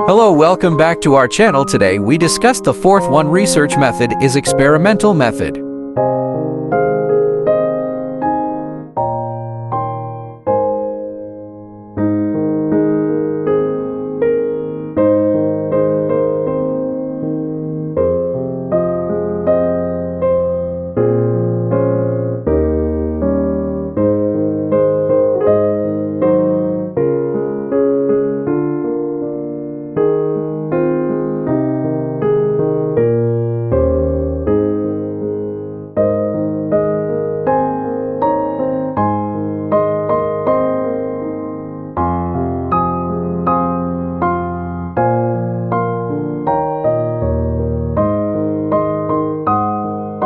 Hello, welcome back to our channel. Today we discuss the fourth one. Research method is experimental method.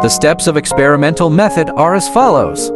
The steps of experimental method are as follows.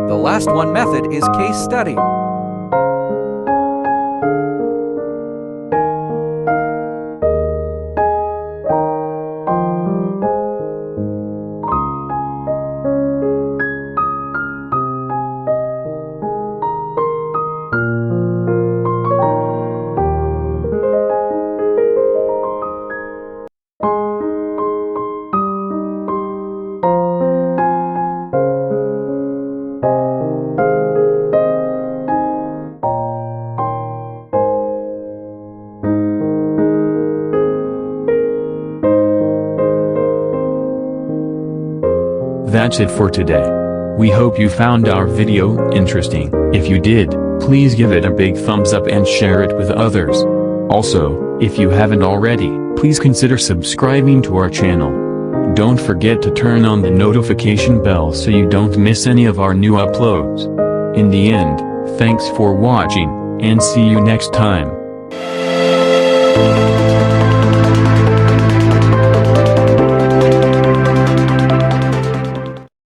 The last one method is case study. That's it for today. We hope you found our video interesting. If you did, please give it a big thumbs up and share it with others. Also, if you haven't already, please consider subscribing to our channel. Don't forget to turn on the notification bell so you don't miss any of our new uploads. In the end, thanks for watching, and see you next time.